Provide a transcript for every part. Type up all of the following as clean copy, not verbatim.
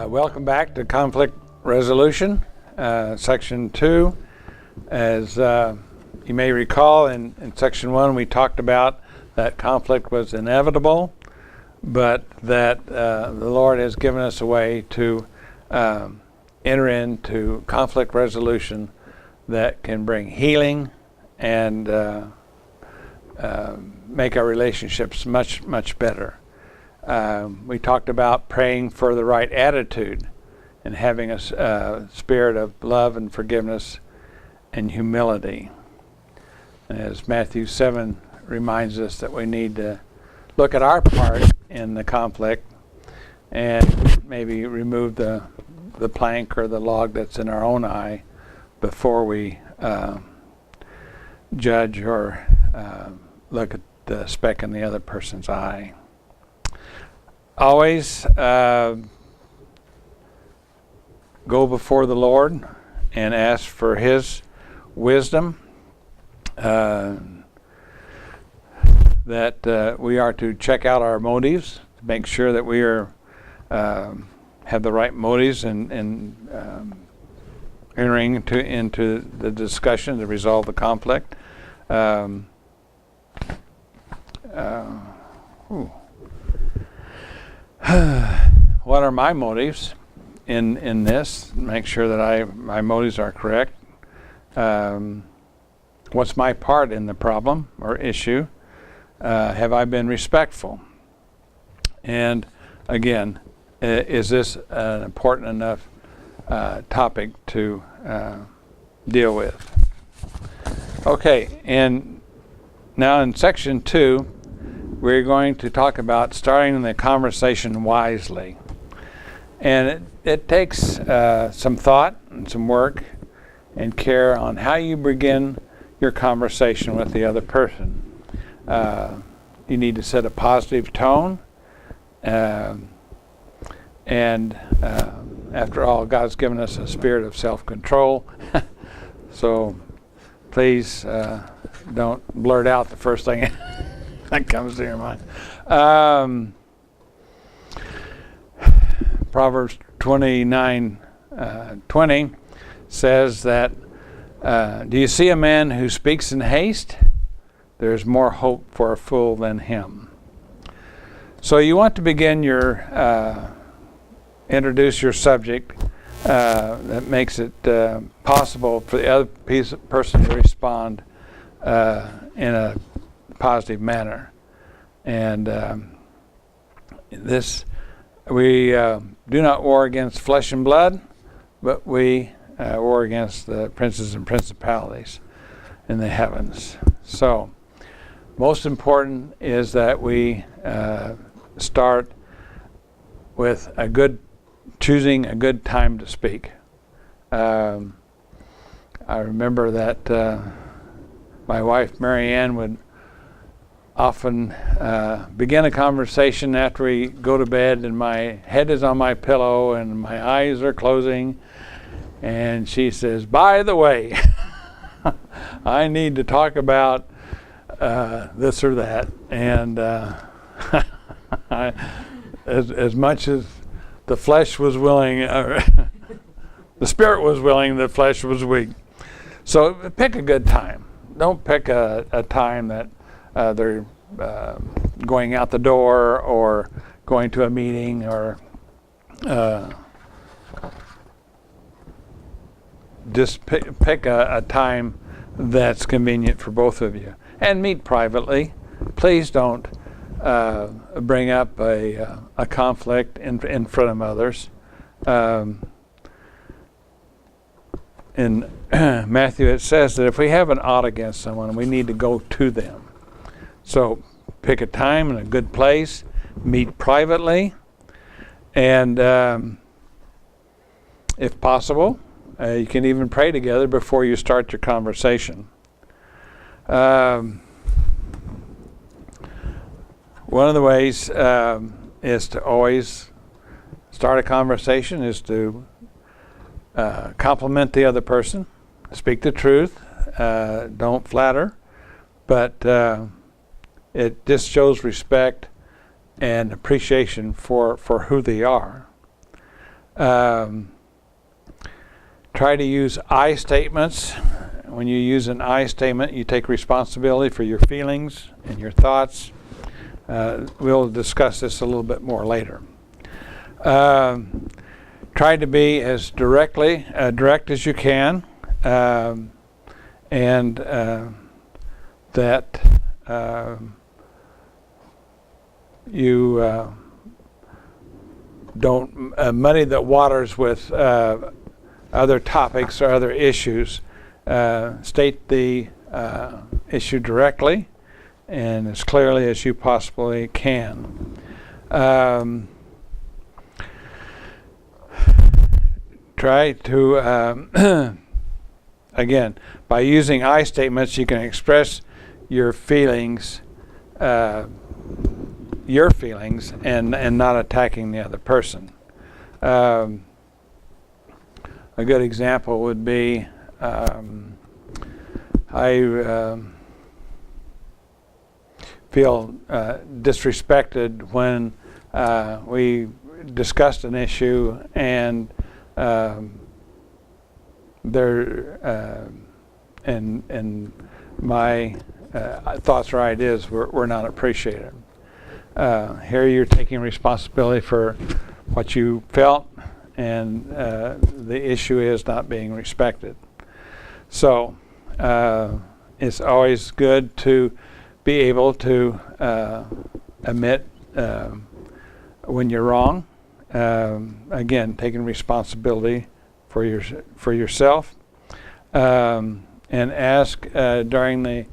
Welcome back to Conflict Resolution, Section 2. As you may recall, in Section 1 we talked about that conflict was inevitable, but that the Lord has given us a way to enter into conflict resolution that can bring healing and make our relationships much better. We talked about praying for the right attitude and having a spirit of love and forgiveness and humility. And as Matthew 7 reminds us that we need to look at our part in the conflict and maybe remove the plank or the log that's in our own eye before we judge or look at the speck in the other person's eye. Always go before the Lord and ask for His wisdom, that we are to check out our motives, to make sure that we are have the right motives in entering into the discussion to resolve the conflict. What are my motives in this? Make sure that my motives are correct. What's my part in the problem or issue? Have I been respectful? And again, is this an important enough topic to deal with? Okay, and now in Section 2, we're going to talk about starting the conversation wisely. And it takes some thought and some work and care on how you begin your conversation with the other person. You need to set a positive tone. And after all, God's given us a spirit of self-control. So please don't blurt out the first thing that comes to your mind. Proverbs 29:20 says that, do you see a man who speaks in haste? There's more hope for a fool than him. So you want to begin your, introduce your subject that makes it possible for the other person to respond in a positive manner. And we do not war against flesh and blood, but we war against the princes and principalities in the heavens. So most important is that we start with choosing a good time to speak. I remember that my wife Mary Ann would often begin a conversation after we go to bed and my head is on my pillow and my eyes are closing, and she says, by the way, I need to talk about this or that. And as much as the flesh was willing, the spirit was willing, the flesh was weak. So pick a good time. Don't pick a time that they're going out the door or going to a meeting, or just pick a time that's convenient for both of you. And meet privately. Please don't bring up a conflict in front of others. In Matthew it says that if we have an ought against someone, we need to go to them. So pick a time and a good place, meet privately, and if possible, you can even pray together before you start your conversation. One of the ways is to always start a conversation is to compliment the other person, speak the truth, don't flatter, but it just shows respect and appreciation for who they are. Try to use I statements. When you use an I statement, you take responsibility for your feelings and your thoughts. We'll discuss this a little bit more later. Try to be as direct as you can, and that you don't muddy the waters with other topics or other issues. State the issue directly and as clearly as you possibly can. Try to, again, by using I statements, you can express your feelings and not attacking the other person. A good example would be, I feel disrespected when we discussed an issue and my thoughts or ideas were not appreciated. Here you're taking responsibility for what you felt, and the issue is not being respected. So it's always good to be able to admit when you're wrong. Again, taking responsibility for yourself, and ask during the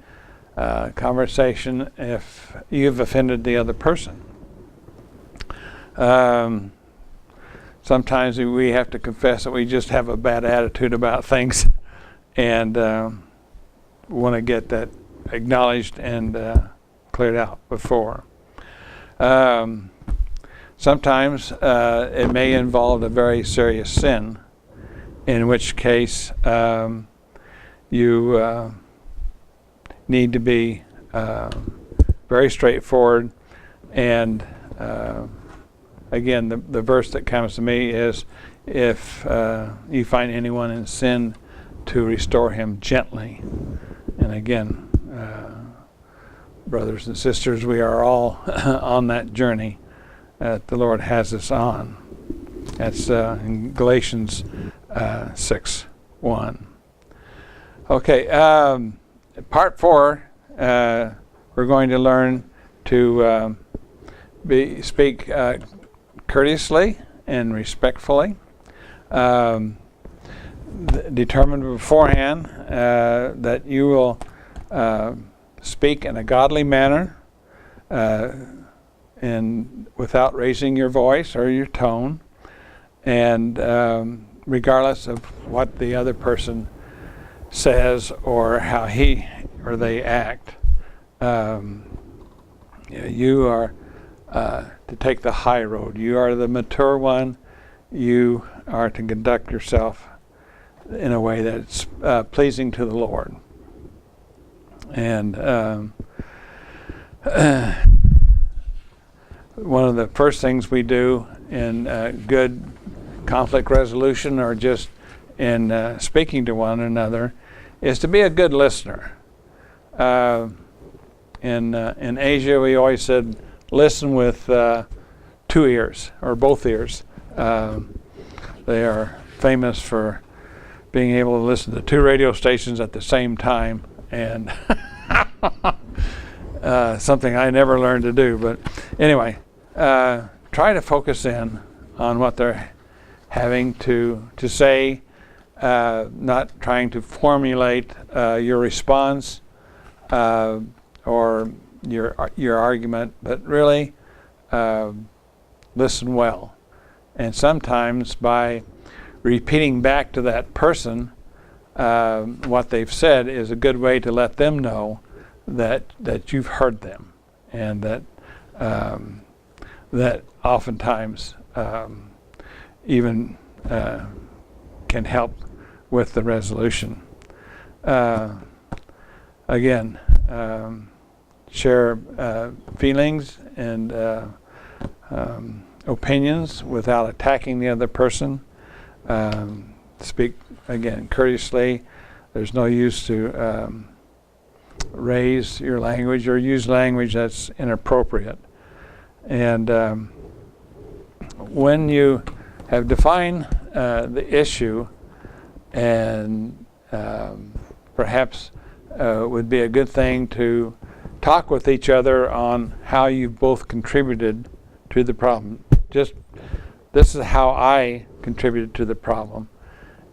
conversation if you've offended the other person. Sometimes we have to confess that we just have a bad attitude about things, and want to get that acknowledged and cleared out before. Sometimes it may involve a very serious sin, in which case you need to be very straightforward. And again, the verse that comes to me is, if you find anyone in sin, to restore him gently. And again, brothers and sisters, we are all on that journey that the Lord has us on. That's in Galatians 6:1. Okay, part 4, we're going to learn to speak courteously and respectfully. Determine beforehand that you will speak in a godly manner, and without raising your voice or your tone, and regardless of what the other person says or how he or they act. You are to take the high road. You are the mature one. You are to conduct yourself in a way that's pleasing to the Lord. And one of the first things we do in good conflict resolution, or just in speaking to one another, is to be a good listener. In Asia, we always said, listen with 2 ears, or both ears. They are famous for being able to listen to 2 radio stations at the same time, and something I never learned to do. But anyway, try to focus in on what they're having to say, not trying to formulate your response or your argument, but really listen well. And sometimes by repeating back to that person what they've said is a good way to let them know that you've heard them, and that oftentimes even can help with the resolution. Again, share feelings and opinions without attacking the other person. Speak, again, courteously. There's no use to raise your language or use language that's inappropriate. And when you have defined the issue, and perhaps would be a good thing to talk with each other on how you've both contributed to the problem. Just, this is how I contributed to the problem,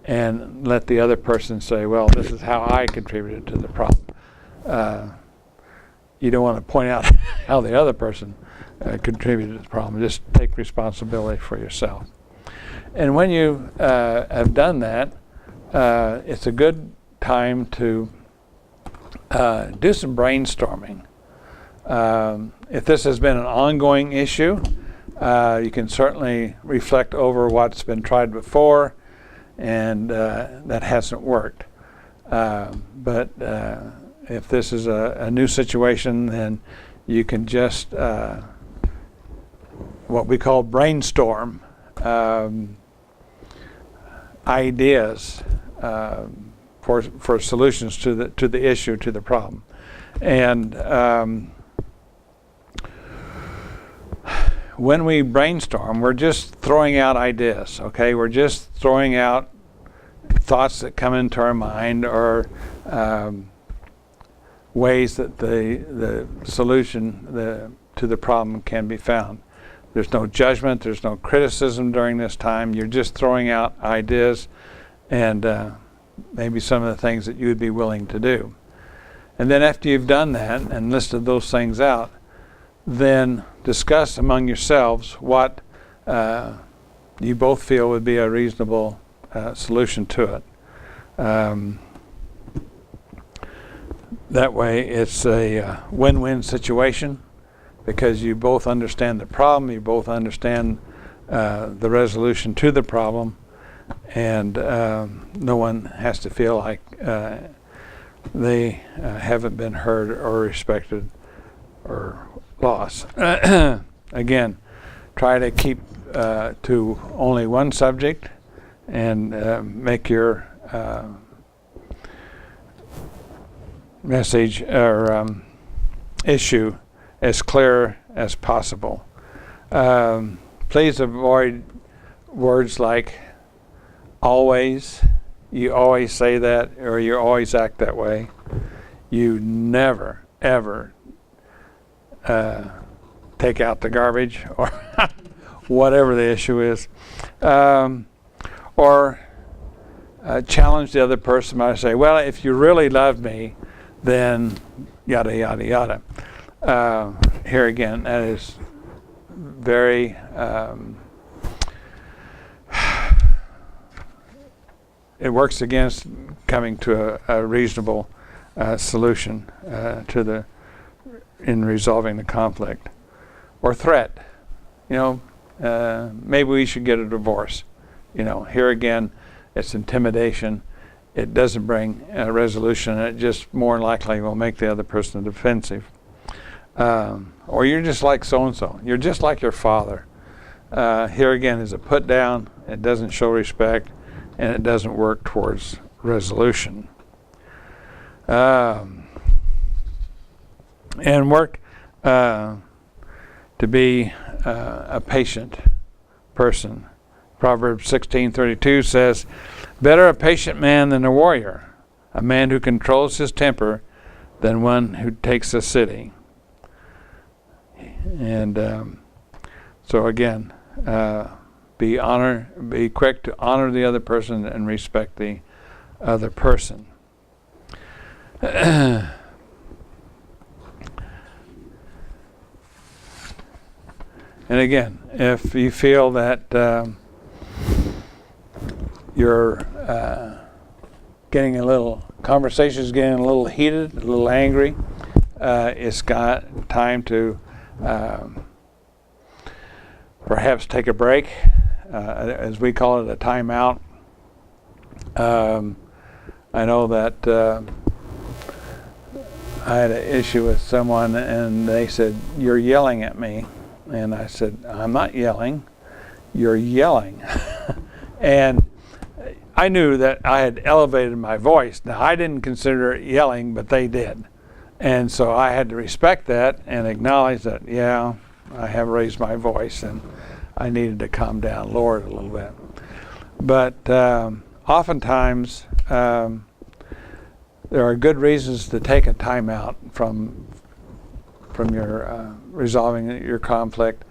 and let the other person say, well, this is how I contributed to the problem. You don't want to point out how the other person contributed to the problem. Just take responsibility for yourself. And when you have done that, it's a good time to do some brainstorming. If this has been an ongoing issue, you can certainly reflect over what's been tried before, and that hasn't worked. But if this is a new situation, then you can just what we call brainstorm ideas for solutions to the issue, to the problem. And when we brainstorm, we're just throwing out ideas, okay? We're just throwing out thoughts that come into our mind, or ways that the solution to the problem can be found. There's no judgment, there's no criticism during this time. You're just throwing out ideas and maybe some of the things that you would be willing to do. And then after you've done that and listed those things out, then discuss among yourselves what you both feel would be a reasonable solution to it. That way it's a win-win situation, because you both understand the problem, you both understand the resolution to the problem, and no one has to feel like they haven't been heard or respected or lost. Again, try to keep to only one subject, and make your message or issue as clear as possible. Please avoid words like always. You always say that, or you always act that way. You never, ever take out the garbage, or whatever the issue is. Or challenge the other person by saying, well, if you really love me, then yada, yada, yada. Here again, that is very it works against coming to a reasonable solution in resolving the conflict. Or threat. Maybe we should get a divorce. Here again, it's intimidation. It doesn't bring a resolution. It just more than likely will make the other person defensive. Or you're just like so-and-so. You're just like your father. Here again is a put down. It doesn't show respect, and it doesn't work towards resolution. And work to be a patient person. Proverbs 16:32 says, better a patient man than a warrior, a man who controls his temper than one who takes a city. And so again, be quick to honor the other person and respect the other person. And again, if you feel that you're conversation's getting a little heated, a little angry, it's got time to perhaps take a break, as we call it, a timeout. I know that I had an issue with someone, and they said, "You're yelling at me." And I said, I'm not yelling, you're yelling. And I knew that I had elevated my voice. Now, I didn't consider it yelling, but they did. And so I had to respect that and acknowledge that, yeah, I have raised my voice and I needed to calm down, lower it a little bit. But oftentimes, there are good reasons to take a time out from your resolving your conflict,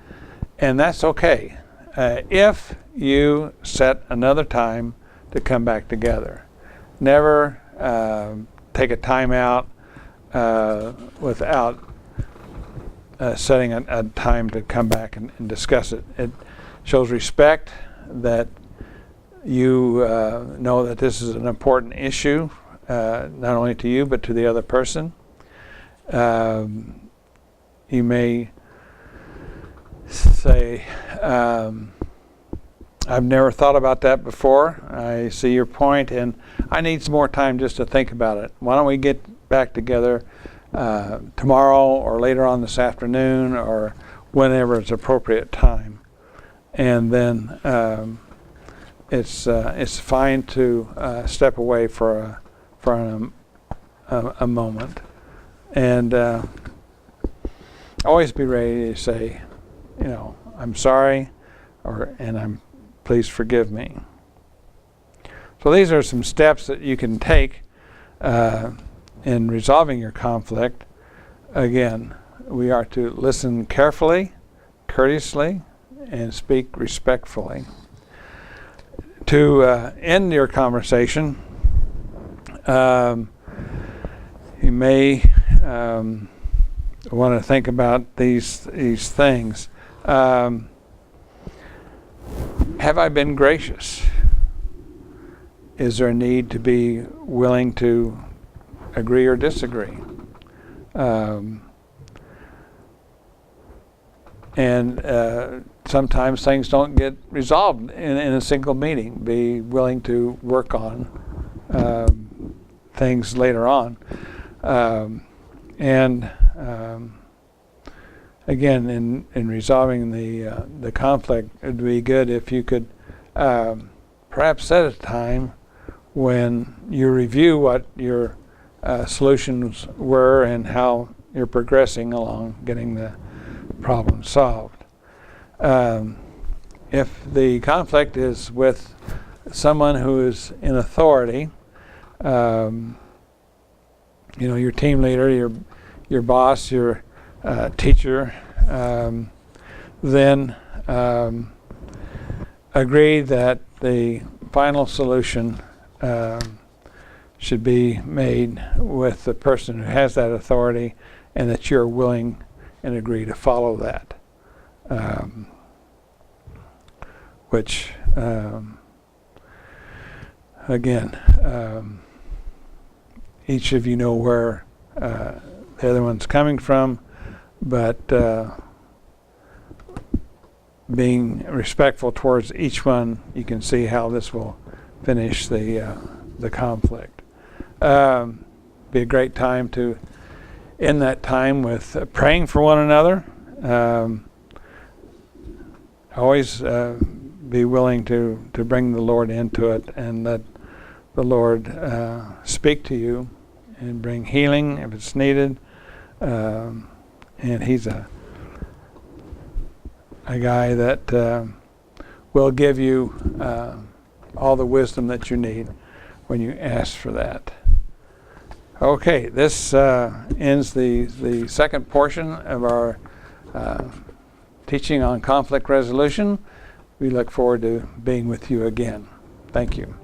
and that's okay if you set another time to come back together. Never take a time out without setting a time to come back and discuss it. It shows respect that you know that this is an important issue, not only to you but to the other person. You may say, I've never thought about that before. I see your point, and I need some more time just to think about it. Why don't we get back together tomorrow or later on this afternoon or whenever it's appropriate time? And then it's fine to step away for a moment, and always be ready to say, I'm sorry, and please forgive me. So these are some steps that you can take in resolving your conflict. Again, we are to listen carefully, courteously, and speak respectfully. To end your conversation, you may want to think about these things. Have I been gracious? Is there a need to be willing to agree or disagree? And sometimes things don't get resolved in a single meeting. Be willing to work on things later on. Again, in resolving the conflict, it would be good if you could perhaps set a time when you review what your solutions were and how you're progressing along getting the problem solved. If the conflict is with someone who is in authority, your team leader, your boss, your teacher, then agree that the final solution should be made with the person who has that authority, and that you're willing and agree to follow that. Which, again, each of you know where the other one's coming from, but being respectful towards each one, you can see how this will finish the conflict. Be a great time to end that time with praying for one another. Always be willing to bring the Lord into it, and let the Lord speak to you and bring healing if it's needed. And He's a guy that will give you all the wisdom that you need when you ask for that. Okay, this ends the second portion of our teaching on conflict resolution. We look forward to being with you again. Thank you.